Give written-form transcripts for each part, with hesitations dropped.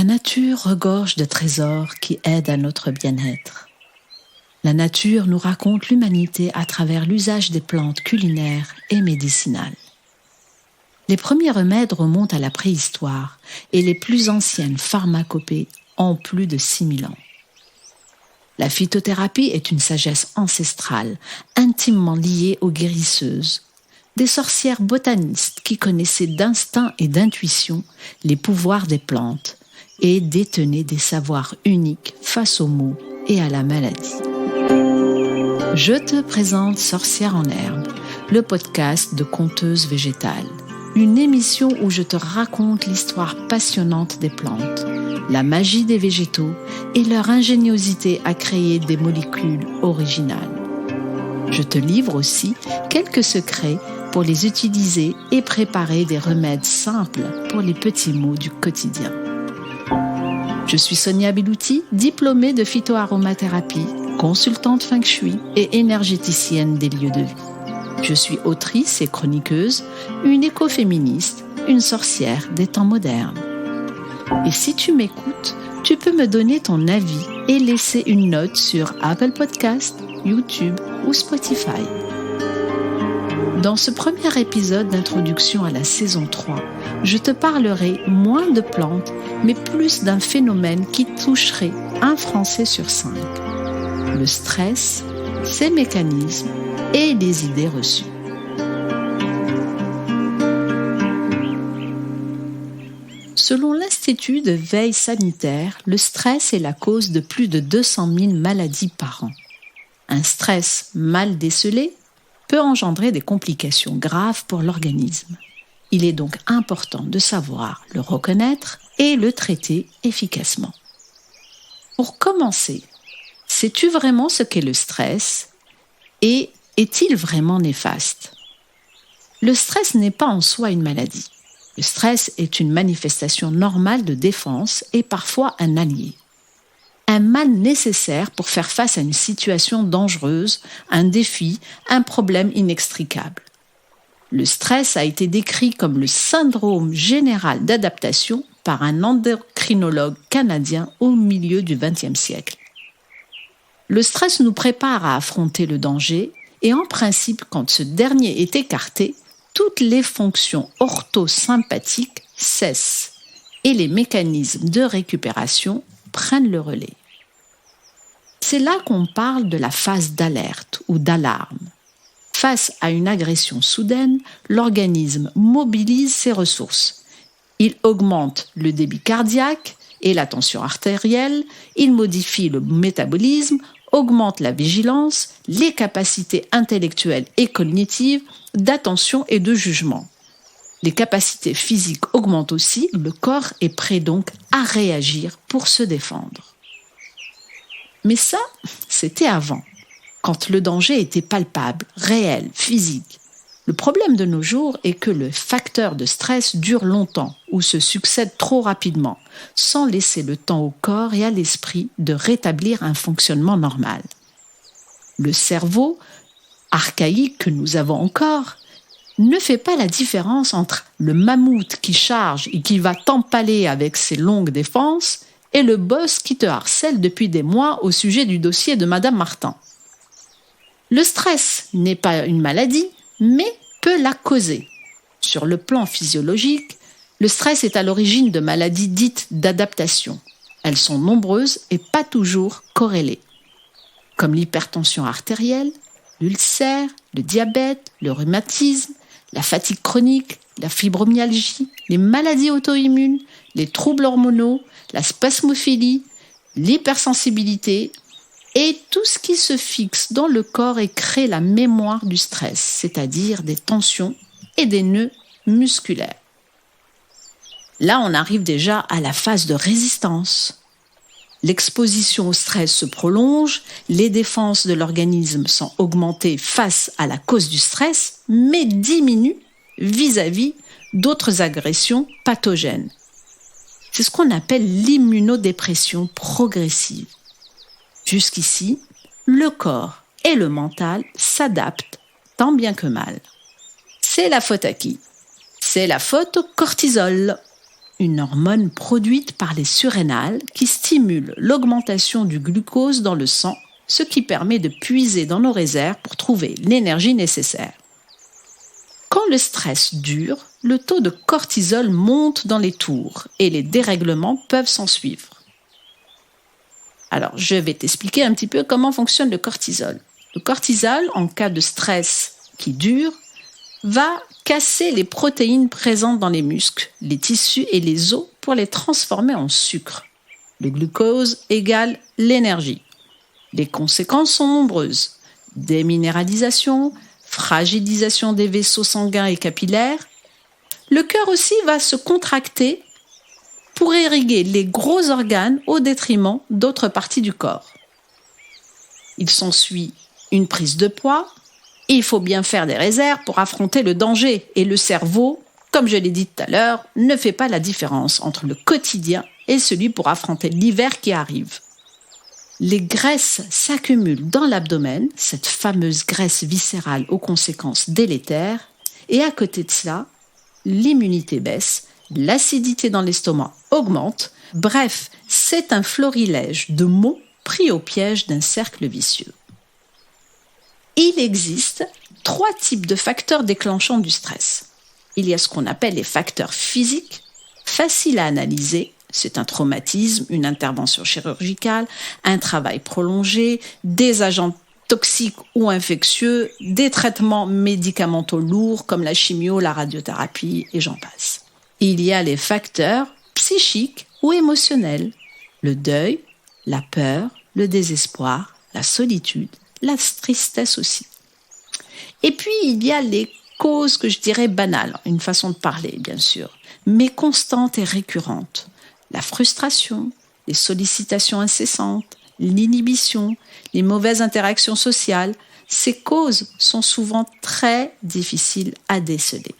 La nature regorge de trésors qui aident à notre bien-être. La nature nous raconte l'humanité à travers l'usage des plantes culinaires et médicinales. Les premiers remèdes remontent à la préhistoire et les plus anciennes pharmacopées ont plus de 6000 ans. La phytothérapie est une sagesse ancestrale, intimement liée aux guérisseuses, des sorcières botanistes qui connaissaient d'instinct et d'intuition les pouvoirs des plantes et détenaient des savoirs uniques face aux maux et à la maladie. Je te présente Sorcière en herbe, le podcast de Conteuse végétale, une émission où je te raconte l'histoire passionnante des plantes, la magie des végétaux et leur ingéniosité à créer des molécules originales. Je te livre aussi quelques secrets pour les utiliser et préparer des remèdes simples pour les petits maux du quotidien. Je suis Sonia Bellouti, diplômée de phytoaromathérapie, consultante feng shui et énergéticienne des lieux de vie. Je suis autrice et chroniqueuse, une écoféministe, une sorcière des temps modernes. Et si tu m'écoutes, tu peux me donner ton avis et laisser une note sur Apple Podcasts, YouTube ou Spotify. Dans ce premier épisode d'introduction à la saison 3, je te parlerai moins de plantes, mais plus d'un phénomène qui toucherait un Français sur 5. Le stress, ses mécanismes et les idées reçues. Selon l'Institut de veille sanitaire, le stress est la cause de plus de 200 000 maladies par an. Un stress mal décelé peut engendrer des complications graves pour l'organisme. Il est donc important de savoir le reconnaître et le traiter efficacement. Pour commencer, sais-tu vraiment ce qu'est le stress et est-il vraiment néfaste ? Le stress n'est pas en soi une maladie. Le stress est une manifestation normale de défense et parfois un allié. Un mal nécessaire pour faire face à une situation dangereuse, un défi, un problème inextricable. Le stress a été décrit comme le syndrome général d'adaptation par un endocrinologue canadien au milieu du XXe siècle. Le stress nous prépare à affronter le danger et en principe, quand ce dernier est écarté, toutes les fonctions orthosympathiques cessent et les mécanismes de récupération prennent le relais. C'est là qu'on parle de la phase d'alerte ou d'alarme. Face à une agression soudaine, l'organisme mobilise ses ressources. Il augmente le débit cardiaque et la tension artérielle, il modifie le métabolisme, augmente la vigilance, les capacités intellectuelles et cognitives, d'attention et de jugement. Les capacités physiques augmentent aussi, le corps est prêt donc à réagir pour se défendre. Mais ça, c'était avant, quand le danger était palpable, réel, physique. Le problème de nos jours est que le facteur de stress dure longtemps ou se succède trop rapidement, sans laisser le temps au corps et à l'esprit de rétablir un fonctionnement normal. Le cerveau, archaïque que nous avons encore, ne fait pas la différence entre le mammouth qui charge et qui va t'empaler avec ses longues défenses et le boss qui te harcèle depuis des mois au sujet du dossier de Madame Martin. Le stress n'est pas une maladie, mais peut la causer. Sur le plan physiologique, le stress est à l'origine de maladies dites d'adaptation. Elles sont nombreuses et pas toujours corrélées, comme l'hypertension artérielle, l'ulcère, le diabète, le rhumatisme, la fatigue chronique, la fibromyalgie, les maladies auto-immunes, les troubles hormonaux, la spasmophilie, l'hypersensibilité et tout ce qui se fixe dans le corps et crée la mémoire du stress, c'est-à-dire des tensions et des nœuds musculaires. Là, on arrive déjà à la phase de résistance. L'exposition au stress se prolonge, les défenses de l'organisme sont augmentées face à la cause du stress, mais diminuent vis-à-vis d'autres agressions pathogènes. C'est ce qu'on appelle l'immunodépression progressive. Jusqu'ici, le corps et le mental s'adaptent tant bien que mal. C'est la faute à qui ? C'est la faute au cortisol. une hormone produite par les surrénales qui stimule l'augmentation du glucose dans le sang, ce qui permet de puiser dans nos réserves pour trouver l'énergie nécessaire. Quand le stress dure, le taux de cortisol monte dans les tours et les dérèglements peuvent s'en suivre. Alors, je vais t'expliquer un petit peu comment fonctionne le cortisol. Le cortisol, en cas de stress qui dure, va casser les protéines présentes dans les muscles, les tissus et les os pour les transformer en sucre. Le glucose égale l'énergie. Les conséquences sont nombreuses. Déminéralisation, fragilisation des vaisseaux sanguins et capillaires. Le cœur aussi va se contracter pour irriguer les gros organes au détriment d'autres parties du corps. Il s'ensuit une prise de poids. Il faut bien faire des réserves pour affronter le danger. Et le cerveau, comme je l'ai dit tout à l'heure, ne fait pas la différence entre le quotidien et celui pour affronter l'hiver qui arrive. Les graisses s'accumulent dans l'abdomen, cette fameuse graisse viscérale aux conséquences délétères, et à côté de cela, l'immunité baisse, l'acidité dans l'estomac augmente. Bref, c'est un florilège de mots pris au piège d'un cercle vicieux. Il existe 3 types de facteurs déclenchants du stress. Il y a ce qu'on appelle les facteurs physiques, faciles à analyser. C'est un traumatisme, une intervention chirurgicale, un travail prolongé, des agents toxiques ou infectieux, des traitements médicamenteux lourds comme la chimio, la radiothérapie et j'en passe. Il y a les facteurs psychiques ou émotionnels, le deuil, la peur, le désespoir, la solitude, la tristesse aussi. Et puis il y a les causes que je dirais banales, une façon de parler bien sûr, mais constantes et récurrentes. La frustration, les sollicitations incessantes, l'inhibition, les mauvaises interactions sociales, ces causes sont souvent très difficiles à déceler.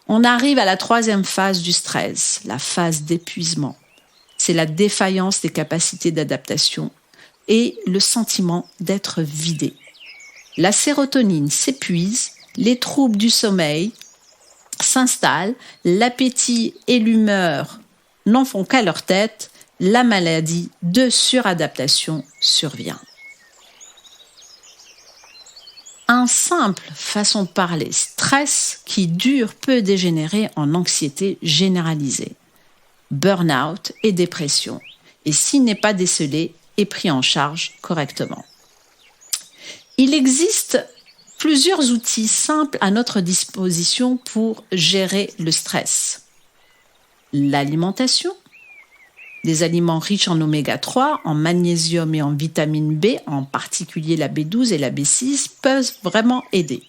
On arrive à la 3e phase du stress, la phase d'épuisement. C'est la défaillance des capacités d'adaptation et le sentiment d'être vidé. La sérotonine s'épuise, les troubles du sommeil s'installent, l'appétit et l'humeur n'en font qu'à leur tête, la maladie de suradaptation survient. Un simple façon de parler, stress qui dure peut dégénérer en anxiété généralisée, burn-out et dépression, et s'il n'est pas décelé, est pris en charge correctement. Il existe plusieurs outils simples à notre disposition pour gérer le stress. L'alimentation, des aliments riches en oméga 3, en magnésium et en vitamine B, en particulier la B12 et la B6, peuvent vraiment aider.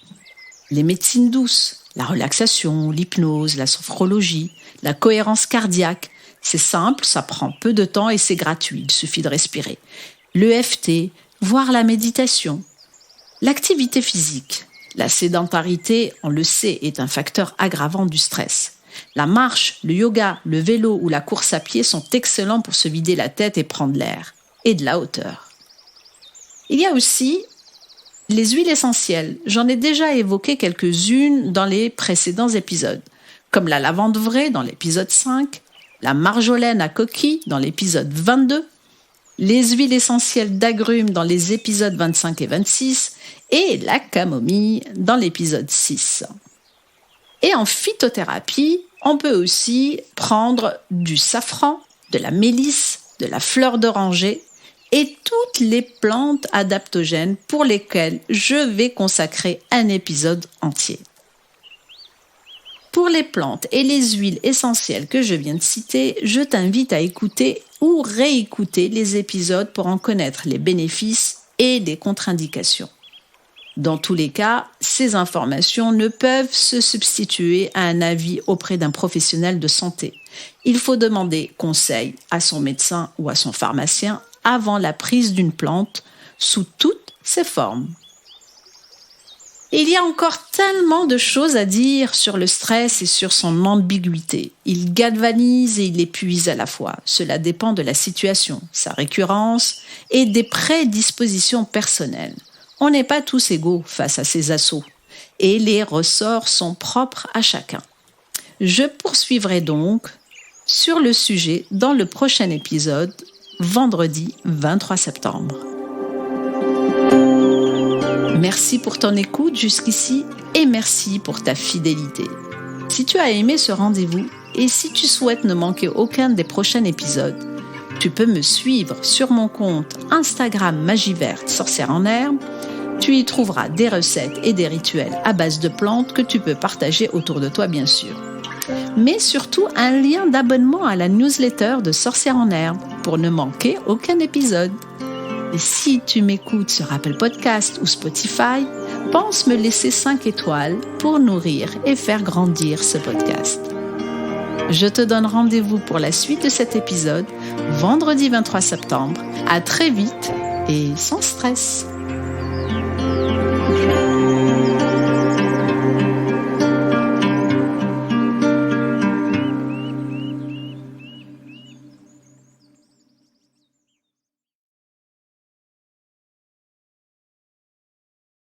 Les médecines douces, la relaxation, l'hypnose, la sophrologie, la cohérence cardiaque, c'est simple, ça prend peu de temps et c'est gratuit, il suffit de respirer. L'EFT, voire la méditation. L'activité physique, la sédentarité, on le sait, est un facteur aggravant du stress. La marche, le yoga, le vélo ou la course à pied sont excellents pour se vider la tête et prendre l'air, et de la hauteur. Il y a aussi les huiles essentielles. J'en ai déjà évoqué quelques-unes dans les précédents épisodes, comme la lavande vraie dans l'épisode 5, la marjolaine à coquille dans l'épisode 22, les huiles essentielles d'agrumes dans les épisodes 25 et 26, et la camomille dans l'épisode 6. Et en phytothérapie, on peut aussi prendre du safran, de la mélisse, de la fleur d'oranger et toutes les plantes adaptogènes pour lesquelles je vais consacrer un épisode entier. Pour les plantes et les huiles essentielles que je viens de citer, je t'invite à écouter ou réécouter les épisodes pour en connaître les bénéfices et les contre-indications. Dans tous les cas, ces informations ne peuvent se substituer à un avis auprès d'un professionnel de santé. Il faut demander conseil à son médecin ou à son pharmacien avant la prise d'une plante sous toutes ses formes. Il y a encore tellement de choses à dire sur le stress et sur son ambiguïté. Il galvanise et il épuise à la fois. Cela dépend de la situation, sa récurrence et des prédispositions personnelles. On n'est pas tous égaux face à ces assauts et les ressorts sont propres à chacun. Je poursuivrai donc sur le sujet dans le prochain épisode, vendredi 23 septembre. Merci pour ton écoute jusqu'ici et merci pour ta fidélité. Si tu as aimé ce rendez-vous et si tu souhaites ne manquer aucun des prochains épisodes, tu peux me suivre sur mon compte Instagram Magie Verte Sorcière en Herbe. Tu y trouveras des recettes et des rituels à base de plantes que tu peux partager autour de toi bien sûr. Mais surtout un lien d'abonnement à la newsletter de Sorcière en Herbe pour ne manquer aucun épisode. Et si tu m'écoutes sur Apple Podcast ou Spotify, pense me laisser 5 étoiles pour nourrir et faire grandir ce podcast. Je te donne rendez-vous pour la suite de cet épisode, vendredi 23 septembre. À très vite et sans stress.